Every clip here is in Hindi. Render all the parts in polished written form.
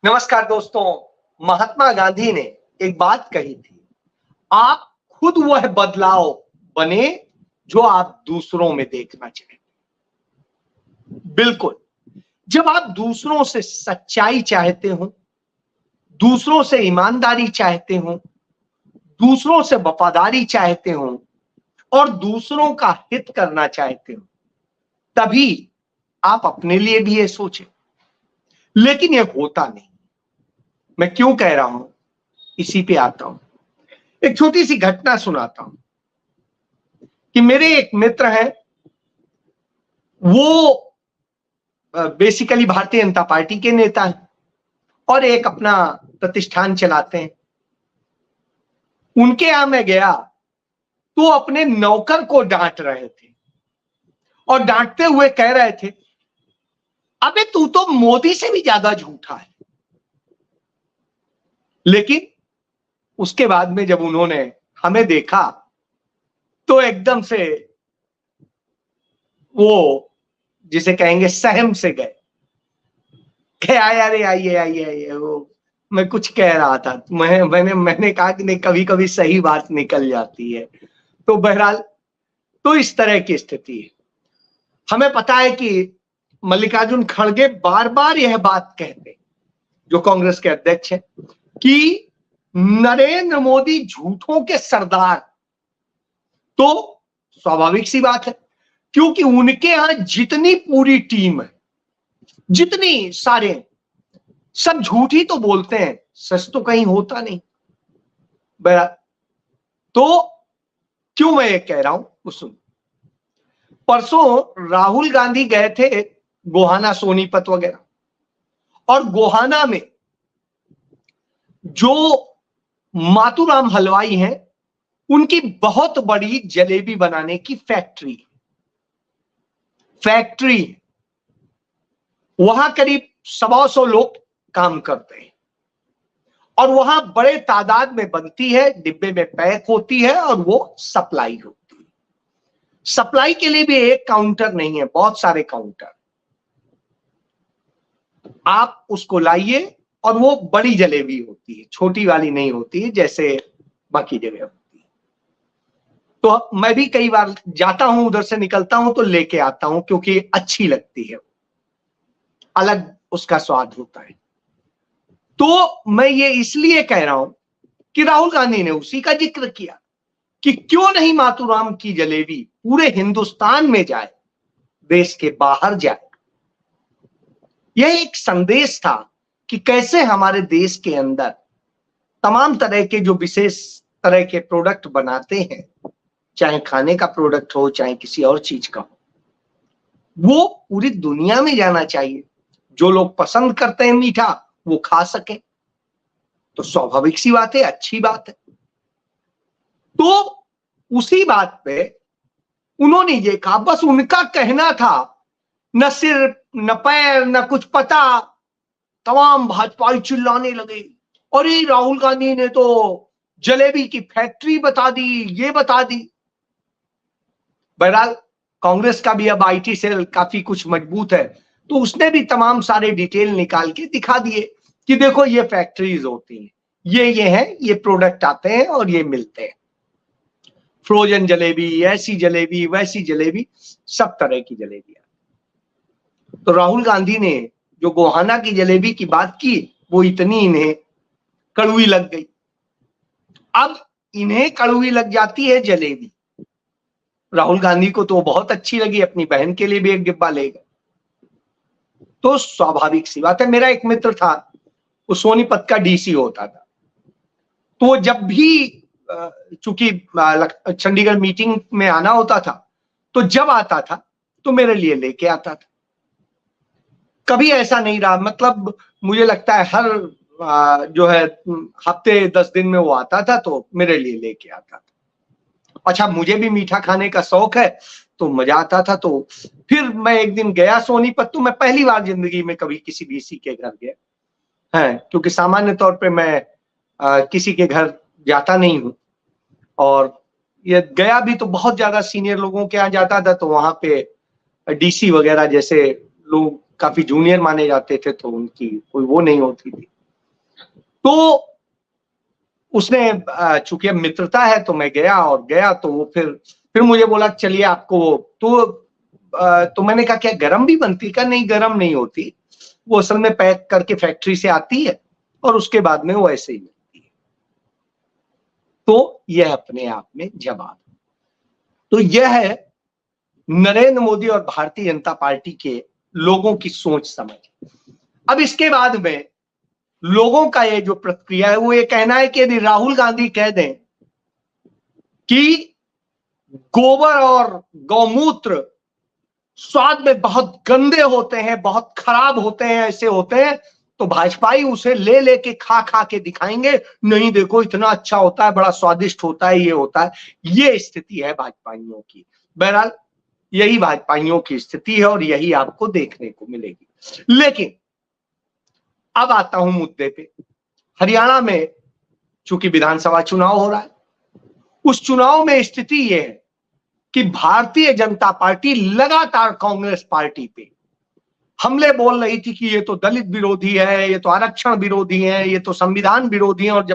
नमस्कार दोस्तों। महात्मा गांधी ने एक बात कही थी, आप खुद वह बदलाव बने जो आप दूसरों में देखना चाहते। बिल्कुल, जब आप दूसरों से सच्चाई चाहते हो, दूसरों से ईमानदारी चाहते हो, दूसरों से वफादारी चाहते हो और दूसरों का हित करना चाहते हो, तभी आप अपने लिए भी ये सोचें। लेकिन ये होता नहीं। मैं क्यों कह रहा हूं, इसी पे आता हूं। एक छोटी सी घटना सुनाता हूं कि मेरे एक मित्र हैं, वो बेसिकली भारतीय जनता पार्टी के नेता हैं और एक अपना प्रतिष्ठान चलाते हैं। उनके यहां मैं गया तो अपने नौकर को डांट रहे थे और डांटते हुए कह रहे थे, अबे तू तो मोदी से भी ज्यादा झूठा है। लेकिन उसके बाद में जब उन्होंने हमें देखा तो एकदम से वो जिसे कहेंगे सहम से गए। अरे आइए आइए आइए, वो मैं कुछ कह रहा था, मैंने कहा कि नहीं, कभी कभी सही बात निकल जाती है। तो बहरहाल, तो इस तरह की स्थिति है। हमें पता है कि मल्लिकार्जुन खड़गे बार बार यह बात कहते, जो कांग्रेस के अध्यक्ष हैं, कि नरेंद्र मोदी झूठों के सरदार। तो स्वाभाविक सी बात है, क्योंकि उनके यहां जितनी पूरी टीम है, जितनी सारे, सब झूठ ही तो बोलते हैं, सच तो कहीं होता नहीं। तो क्यों मैं ये कह रहा हूं वो सुन। परसों राहुल गांधी गए थे गोहाना, सोनीपत वगैरह, और गोहाना में जो मातूराम हलवाई हैं, उनकी बहुत बड़ी जलेबी बनाने की फैक्ट्री वहां करीब 125 लोग काम करते हैं और वहां बड़े तादाद में बनती है, डिब्बे में पैक होती है और वो सप्लाई होती है। सप्लाई के लिए भी एक काउंटर नहीं है, बहुत सारे काउंटर। आप उसको लाइए और वो बड़ी जलेबी होती है, छोटी वाली नहीं होती है जैसे बाकी जगह होती है। तो मैं भी कई बार जाता हूं, उधर से निकलता हूं तो लेके आता हूं, क्योंकि अच्छी लगती है, अलग उसका स्वाद होता है। तो मैं ये इसलिए कह रहा हूं कि राहुल गांधी ने उसी का जिक्र किया कि क्यों नहीं मातूराम की जलेबी पूरे हिंदुस्तान में जाए, देश के बाहर जाए। यह एक संदेश था कि कैसे हमारे देश के अंदर तमाम तरह के जो विशेष तरह के प्रोडक्ट बनाते हैं, चाहे खाने का प्रोडक्ट हो, चाहे किसी और चीज का हो, वो पूरी दुनिया में जाना चाहिए। जो लोग पसंद करते हैं मीठा, वो खा सके। तो स्वाभाविक सी बात है, अच्छी बात है। तो उसी बात पे उन्होंने ये कहा, बस उनका कहना था, न सिर न पैर न कुछ पता। तमाम भाजपाई चिल्लाने लगे, अरे राहुल गांधी ने तो जलेबी की फैक्ट्री बता दी, ये बता दी। बहरहाल कांग्रेस का भी अब आईटी सेल काफी कुछ मजबूत है, तो उसने भी तमाम सारे डिटेल निकाल के दिखा दिए कि देखो ये फैक्ट्रीज होती हैं, ये हैं, ये प्रोडक्ट आते हैं और ये मिलते हैं। फ्रोजन जलेबी, ऐसी जलेबी, वैसी जलेबी, सब तरह की जलेबियां। तो राहुल गांधी ने जो गोहाना की जलेबी की बात की, वो इतनी इन्हें कड़वी लग गई। अब इन्हें कड़वी लग जाती है जलेबी, राहुल गांधी को तो बहुत अच्छी लगी, अपनी बहन के लिए भी एक डिब्बा ले गए। तो स्वाभाविक सी बात है। मेरा एक मित्र था, वो सोनीपत का डीसी होता था, तो जब भी चूंकि चंडीगढ़ मीटिंग में आना होता था, तो जब आता था तो मेरे लिए लेके आता था। कभी ऐसा नहीं रहा, मतलब मुझे लगता है हर जो है हफ्ते 10 दिन में वो आता था, तो मेरे लिए लेके आता था। अच्छा, मुझे भी मीठा खाने का शौक है, तो मजा आता था। तो फिर मैं एक दिन गया सोनीपत, तो मैं पहली बार जिंदगी में कभी किसी डीसी के घर गया है, क्योंकि सामान्य तौर पे मैं किसी के घर जाता नहीं हूं। और ये गया भी तो बहुत ज्यादा सीनियर लोगों के यहाँ जाता था, तो वहां पे डीसी वगैरह जैसे लोग काफी जूनियर माने जाते थे, तो उनकी कोई वो नहीं होती थी। तो उसने चूंकि मित्रता है तो मैं गया तो वो फिर मुझे बोला चलिए आपको तो मैंने कहा क्या गरम भी बनती? का नहीं, गरम नहीं होती, वो असल में पैक करके फैक्ट्री से आती है और उसके बाद में वो ऐसे ही मिलती है। तो यह अपने आप में जवाब। तो यह है नरेंद्र मोदी और भारतीय जनता पार्टी के लोगों की सोच समझ। अब इसके बाद में लोगों का ये जो प्रतिक्रिया है वो ये कहना है कि यदि राहुल गांधी कह दें कि गोबर और गौमूत्र स्वाद में बहुत गंदे होते हैं, बहुत खराब होते हैं, ऐसे होते हैं, तो भाजपाई उसे ले लेके खा के दिखाएंगे, नहीं देखो इतना अच्छा होता है, बड़ा स्वादिष्ट होता है, ये होता है। ये स्थिति है भाजपाइयों की। बहरहाल यही भाजपाइयों की स्थिति है और यही आपको देखने को मिलेगी। लेकिन अब आता हूं मुद्दे पे। हरियाणा में चूंकि विधानसभा चुनाव हो रहा है, उस चुनाव में स्थिति यह है कि भारतीय जनता पार्टी लगातार कांग्रेस पार्टी पे हमले बोल रही थी कि ये तो दलित विरोधी है, ये तो आरक्षण विरोधी है, ये तो संविधान विरोधी है। और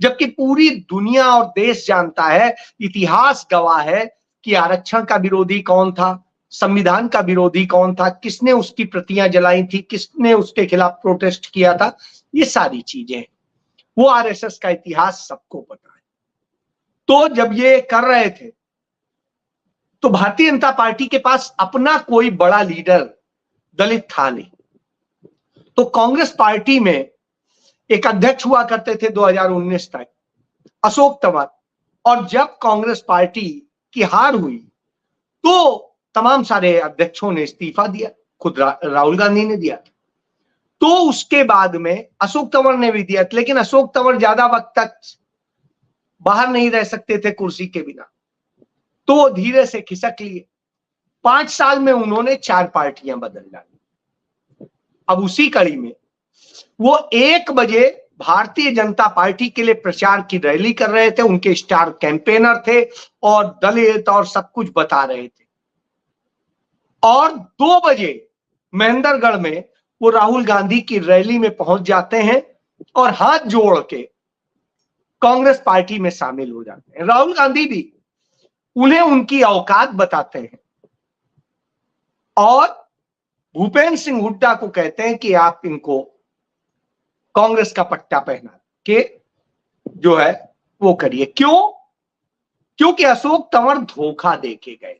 जबकि पूरी दुनिया और देश जानता है, इतिहास गवाह है कि आरक्षण का विरोधी कौन था, संविधान का विरोधी कौन था, किसने उसकी प्रतियां जलाई थी, किसने उसके खिलाफ प्रोटेस्ट किया था, ये सारी चीजें वो आरएसएस का इतिहास सबको पता है। तो जब ये कर रहे थे तो भारतीय जनता पार्टी के पास अपना कोई बड़ा लीडर दलित था नहीं। तो कांग्रेस पार्टी में एक अध्यक्ष हुआ करते थे 2019 तक, अशोक तंवर, और जब कांग्रेस पार्टी की हार हुई तो तमाम सारे अध्यक्षों ने इस्तीफा दिया, खुद राहुल गांधी ने दिया। तो उसके बाद में अशोक तंवर ने भी दिया, लेकिन अशोक तंवर ज्यादा वक्त तक बाहर नहीं रह सकते थे कुर्सी के बिना, तो धीरे से खिसक लिए। 5 साल में उन्होंने 4 पार्टियां बदल डाली। अब उसी कड़ी में वो 1 बजे भारतीय जनता पार्टी के लिए प्रचार की रैली कर रहे थे, उनके स्टार कैंपेनर थे और दलित और सब कुछ बता रहे थे। और 2 बजे महेंद्रगढ़ में वो राहुल गांधी की रैली में पहुंच जाते हैं और हाथ जोड़ के कांग्रेस पार्टी में शामिल हो जाते हैं। राहुल गांधी भी उन्हें उनकी औकात बताते हैं और भूपेंद्र सिंह हुड्डा को कहते हैं कि आप इनको कांग्रेस का पट्टा पहना के जो है वो करिए। क्यों? क्योंकि अशोक तंवर धोखा देके गए थे।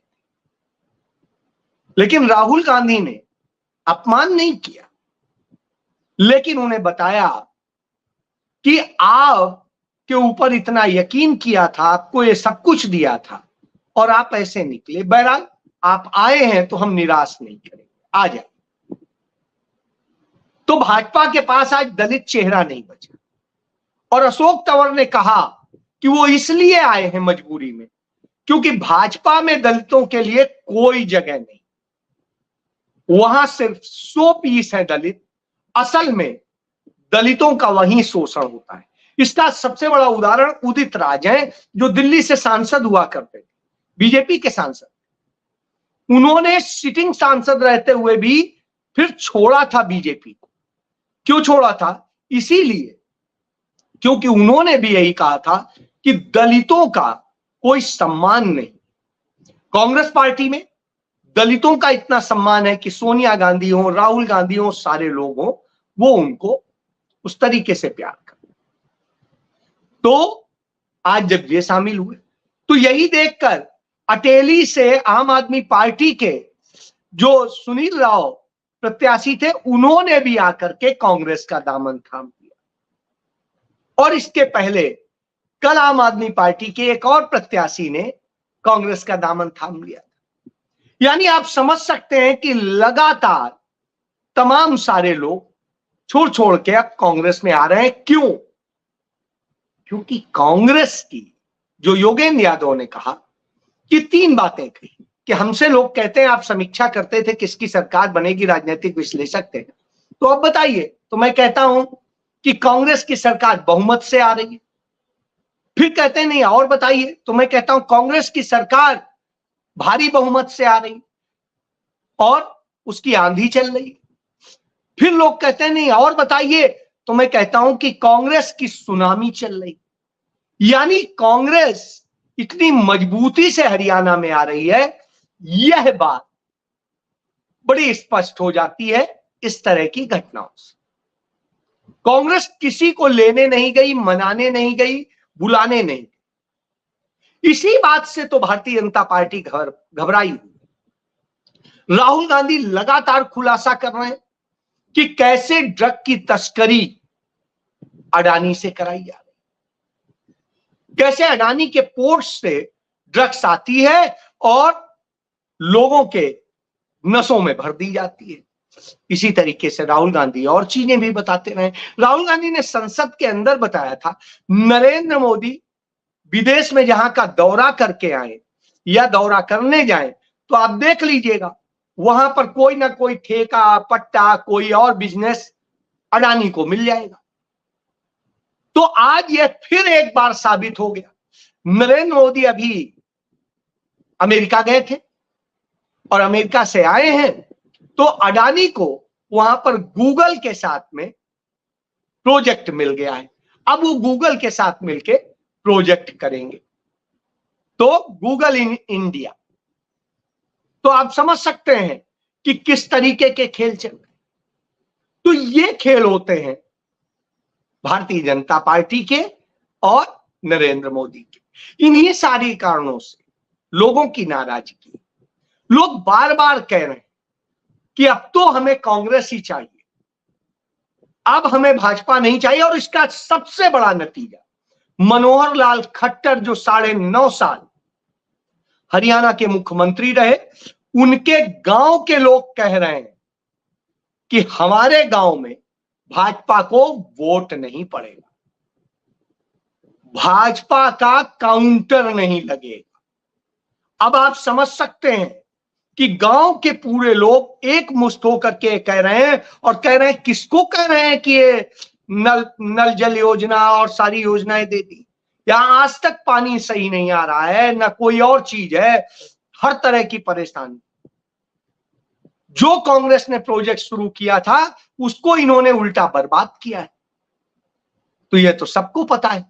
लेकिन राहुल गांधी ने अपमान नहीं किया, लेकिन उन्हें बताया कि आपके ऊपर इतना यकीन किया था, आपको ये सब कुछ दिया था और आप ऐसे निकले। बहरहाल आप आए हैं तो हम निराश नहीं करेंगे, आ जाए। तो भाजपा के पास आज दलित चेहरा नहीं बचा और अशोक तंवर ने कहा कि वो इसलिए आए हैं मजबूरी में क्योंकि भाजपा में दलितों के लिए कोई जगह नहीं, वहां सिर्फ 100 पीस है दलित। असल में दलितों का वहीं शोषण होता है। इसका सबसे बड़ा उदाहरण उदित राज है, जो दिल्ली से सांसद हुआ करते थे, बीजेपी के सांसद। उन्होंने सिटिंग सांसद रहते हुए भी फिर छोड़ा था बीजेपी को। क्यों छोड़ा था? इसीलिए क्योंकि उन्होंने भी यही कहा था कि दलितों का कोई सम्मान नहीं। कांग्रेस पार्टी में दलितों का इतना सम्मान है कि सोनिया गांधी हो, राहुल गांधी हो, सारे लोग हो, वो उनको उस तरीके से प्यार कर। तो आज जब ये शामिल हुए तो यही देखकर अटेली से आम आदमी पार्टी के जो सुनील राव प्रत्याशी थे, उन्होंने भी आकर के कांग्रेस का दामन थाम लिया। और इसके पहले कल आम आदमी पार्टी के एक और प्रत्याशी ने कांग्रेस का दामन थाम लिया। यानी आप समझ सकते हैं कि लगातार तमाम सारे लोग छोड़ छोड़ के अब कांग्रेस में आ रहे हैं। क्यों? क्योंकि कांग्रेस की जो योगेंद्र यादव ने कहा कि 3 बातें कही कि हमसे लोग कहते हैं आप समीक्षा करते थे किसकी सरकार बनेगी, राजनीतिक विश्लेषक थे, तो अब बताइए। तो मैं कहता हूं कि कांग्रेस की सरकार बहुमत से आ रही है। फिर कहते नहीं और बताइए, तो मैं कहता हूं कांग्रेस की सरकार भारी बहुमत से आ रही और उसकी आंधी चल रही। फिर लोग कहते नहीं और बताइए, तो मैं कहता हूं कि कांग्रेस की सुनामी चल रही, यानी कांग्रेस इतनी मजबूती से हरियाणा में आ रही है, यह बात बड़ी स्पष्ट हो जाती है इस तरह की घटनाओं से। कांग्रेस किसी को लेने नहीं गई, मनाने नहीं गई, बुलाने नहीं गई। इसी बात से तो भारतीय जनता पार्टी घबराई हुई। राहुल गांधी लगातार खुलासा कर रहे हैं कि कैसे ड्रग की तस्करी अडानी से कराई जा रही, कैसे अडानी के पोर्ट से ड्रग्स आती है और लोगों के नसों में भर दी जाती है। इसी तरीके से राहुल गांधी और चीजें भी बताते रहे। राहुल गांधी ने संसद के अंदर बताया था, नरेंद्र मोदी विदेश में जहां का दौरा करके आए या दौरा करने जाए तो आप देख लीजिएगा वहां पर कोई ना कोई ठेका पट्टा, कोई और बिजनेस अडानी को मिल जाएगा। तो आज यह फिर एक बार साबित हो गया। नरेंद्र मोदी अभी अमेरिका गए थे और अमेरिका से आए हैं, तो अडानी को वहां पर गूगल के साथ में प्रोजेक्ट मिल गया है। अब वो गूगल के साथ मिलके प्रोजेक्ट करेंगे, तो गूगल इन इंडिया। तो आप समझ सकते हैं कि किस तरीके के खेल चल रहे। तो ये खेल होते हैं भारतीय जनता पार्टी के और नरेंद्र मोदी के। इन्हीं सारी कारणों से लोगों की नाराजगी, लोग बार बार कह रहे हैं कि अब तो हमें कांग्रेस ही चाहिए, अब हमें भाजपा नहीं चाहिए। और इसका सबसे बड़ा नतीजा मनोहर लाल खट्टर जो 9.5 साल हरियाणा के मुख्यमंत्री रहे, उनके गांव के लोग कह रहे हैं कि हमारे गांव में भाजपा को वोट नहीं पड़ेगा, भाजपा का काउंटर नहीं लगेगा। अब आप समझ सकते हैं कि गांव के पूरे लोग एक मुश्त होकर के कह रहे हैं, और कह रहे हैं, किसको कह रहे हैं कि ये नल जल योजना और सारी योजनाएं दे दी। यहां आज तक पानी सही नहीं आ रहा है, ना कोई और चीज है, हर तरह की परेशानी। जो कांग्रेस ने प्रोजेक्ट शुरू किया था उसको इन्होंने उल्टा बर्बाद किया है। तो यह तो सबको पता है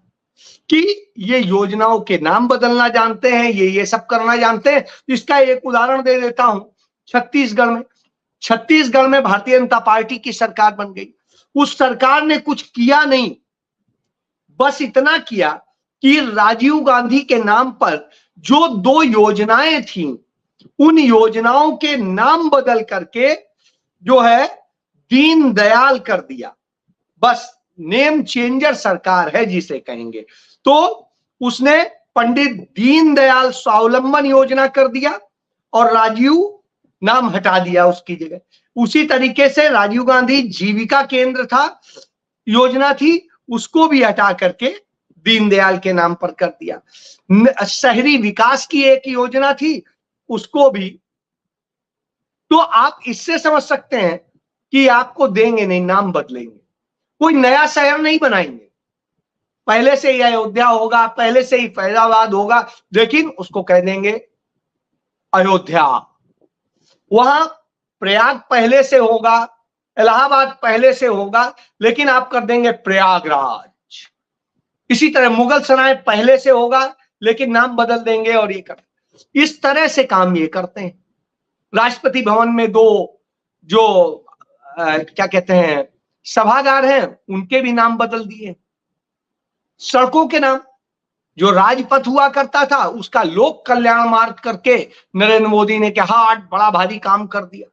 कि ये योजनाओं के नाम बदलना जानते हैं, ये सब करना जानते हैं। इसका एक उदाहरण दे देता हूं। छत्तीसगढ़ में भारतीय जनता पार्टी की सरकार बन गई। उस सरकार ने कुछ किया नहीं, बस इतना किया कि राजीव गांधी के नाम पर जो 2 योजनाएं थी, उन योजनाओं के नाम बदल करके जो है दीनदयाल कर दिया। बस नेम चेंजर सरकार है जिसे कहेंगे। तो उसने पंडित दीनदयाल स्वावलंबन योजना कर दिया और राजीव नाम हटा दिया उसकी जगह। उसी तरीके से राजीव गांधी जीविका केंद्र था, योजना थी, उसको भी हटा करके दीनदयाल के नाम पर कर दिया। शहरी विकास की एक योजना थी, उसको भी। तो आप इससे समझ सकते हैं कि आपको देंगे नहीं, नाम बदलेंगे, कोई नया शहर नहीं बनाएंगे। पहले से ही अयोध्या होगा, पहले से ही फैजाबाद होगा, लेकिन उसको कह देंगे अयोध्या। वहां प्रयाग पहले से होगा, इलाहाबाद पहले से होगा, लेकिन आप कर देंगे प्रयागराज। इसी तरह मुगल सराय पहले से होगा, लेकिन नाम बदल देंगे और ये कर। इस तरह से काम ये करते हैं। राष्ट्रपति भवन में 2 जो क्या कहते हैं सभागार हैं, उनके भी नाम बदल दिए। सड़कों के नाम, जो राजपथ हुआ करता था उसका लोक कल्याण मार्ग करके नरेंद्र मोदी ने कहा बड़ा भारी काम कर दिया।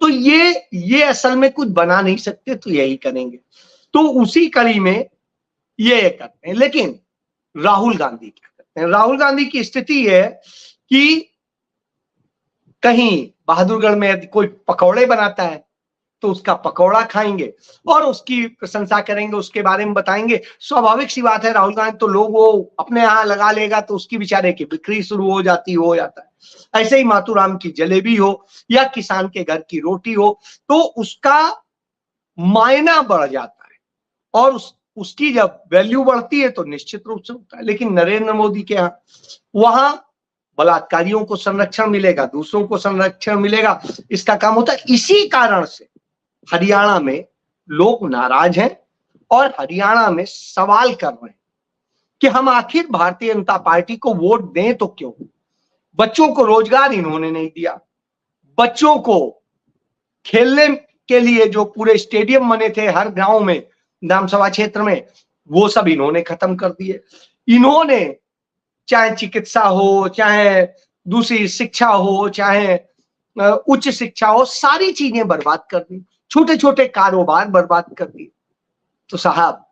तो ये असल में कुछ बना नहीं सकते, तो यही करेंगे। तो उसी कड़ी में ये करते हैं। लेकिन राहुल गांधी क्या करते हैं? राहुल गांधी की स्थिति है कि कहीं बहादुरगढ़ में यदि कोई पकौड़े बनाता है तो उसका पकौड़ा खाएंगे और उसकी प्रशंसा करेंगे, उसके बारे में बताएंगे। स्वाभाविक सी बात है, राहुल गांधी तो लोग वो अपने यहाँ लगा लेगा तो उसकी बेचारे की बिक्री शुरू हो जाता है। ऐसे ही माथुराम की जलेबी हो या किसान के घर की रोटी हो, तो उसका मायना बढ़ जाता है और उसकी जब वैल्यू बढ़ती है तो निश्चित रूप से होता है। लेकिन नरेंद्र मोदी के यहाँ वहां बलात्कारियों को संरक्षण मिलेगा, दूसरों को संरक्षण मिलेगा, इसका काम होता है। इसी कारण से हरियाणा में लोग नाराज हैं और हरियाणा में सवाल कर रहे हैं कि हम आखिर भारतीय जनता पार्टी को वोट दें तो क्यों। बच्चों को रोजगार इन्होंने नहीं दिया, बच्चों को खेलने के लिए जो पूरे स्टेडियम बने थे हर गांव में, विधानसभा क्षेत्र में, वो सब इन्होंने खत्म कर दिए। इन्होंने चाहे चिकित्सा हो, चाहे दूसरी शिक्षा हो, चाहे उच्च शिक्षा हो, सारी चीजें बर्बाद कर दी, छोटे छोटे कारोबार बर्बाद कर दिए। तो साहब,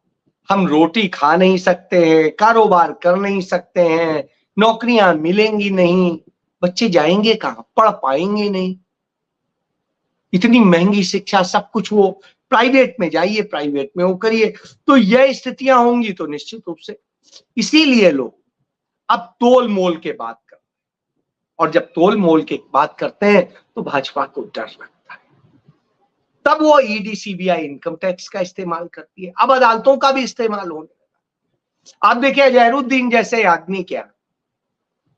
हम रोटी खा नहीं सकते हैं, कारोबार कर नहीं सकते हैं, नौकरियां मिलेंगी नहीं, बच्चे जाएंगे कहां, पढ़ पाएंगे नहीं, इतनी महंगी शिक्षा, सब कुछ वो प्राइवेट में जाइए, प्राइवेट में वो करिए, तो यह स्थितियां होंगी तो निश्चित रूप से इसीलिए लोग अब तोल मोल के बात करते हैं। और जब तोल मोल के बात करते हैं तो भाजपा को डर लगता है, तब वो ईडी सीबीआई इनकम टैक्स का इस्तेमाल करती है, अब अदालतों का भी इस्तेमाल होने लगा। आप देखिए अजहरुद्दीन जैसे आदमी, क्या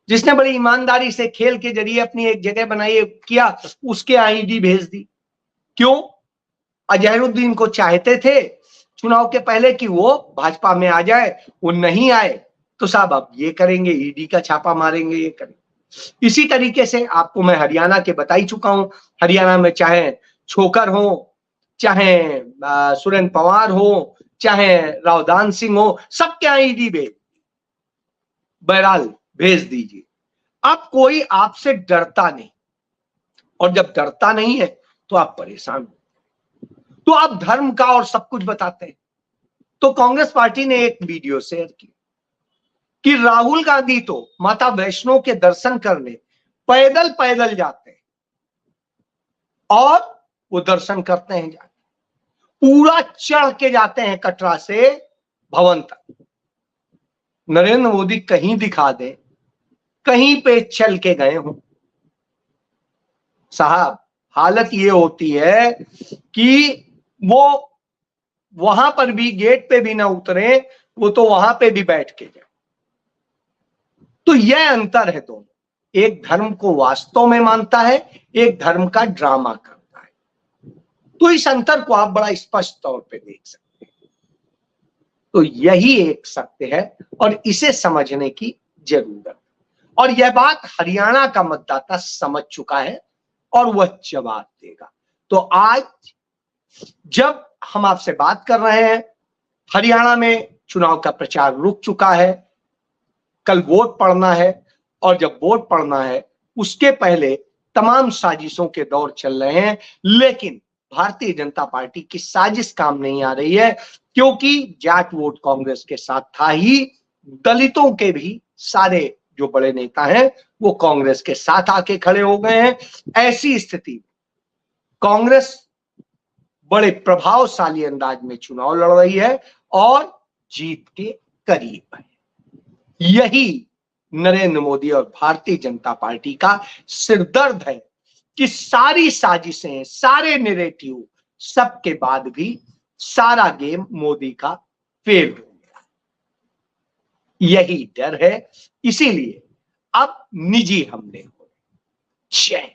जिसने बड़ी ईमानदारी से खेल के जरिए अपनी एक जगह बनाई किया, उसके ईडी भेज दी। क्यों? अजहरुद्दीन को चाहते थे चुनाव के पहले कि वो भाजपा में आ जाए, वो नहीं आए तो साहब अब ये करेंगे, ईडी का छापा मारेंगे, ये करेंगे। इसी तरीके से आपको मैं हरियाणा के बता ही चुका हूं, हरियाणा में चाहे छोकर हो, चाहे सुरेंद्र पवार हो, चाहे रावदान सिंह हो, सबके यहाँ ईडी बहरहाल भेज दीजिए। अब कोई आपसे डरता नहीं, और जब डरता नहीं है तो आप परेशान हो, तो आप धर्म का और सब कुछ बताते हैं। तो कांग्रेस पार्टी ने एक वीडियो शेयर की कि राहुल गांधी तो माता वैष्णो के दर्शन करने पैदल पैदल जाते हैं, और वो दर्शन करते हैं, जाते पूरा चढ़ के जाते हैं कटरा से भवन तक। नरेंद्र मोदी कहीं दिखा दे कहीं पे चल के गए हों। साहब, हालत ये होती है कि वो वहां पर भी गेट पे भी ना उतरे, वो तो वहां पे भी बैठ के जाए। तो यह अंतर है दोनों, एक धर्म को वास्तव में मानता है, एक धर्म का ड्रामा करता है। तो इस अंतर को आप बड़ा स्पष्ट तौर पे देख सकते हैं। तो यही एक सत्य है और इसे समझने की जरूरत, और यह बात हरियाणा का मतदाता समझ चुका है और वह जवाब देगा। तो आज जब हम आपसे बात कर रहे हैं, हरियाणा में चुनाव का प्रचार रुक चुका है, कल वोट पड़ना है, और जब वोट पड़ना है उसके पहले तमाम साजिशों के दौर चल रहे हैं, लेकिन भारतीय जनता पार्टी की साजिश काम नहीं आ रही है, क्योंकि जाट वोट कांग्रेस के साथ था ही, दलितों के भी सारे जो बड़े नेता हैं वो कांग्रेस के साथ आके खड़े हो गए हैं। ऐसी स्थिति में कांग्रेस बड़े प्रभावशाली अंदाज में चुनाव लड़ रही है और जीत के करीब है। यही नरेंद्र मोदी और भारतीय जनता पार्टी का सिरदर्द है कि सारी साजिशें, सारे नैरेटिव, सबके बाद भी सारा गेम मोदी का फेल हो गया। यही डर है, इसीलिए अब निजी हमले हो। जय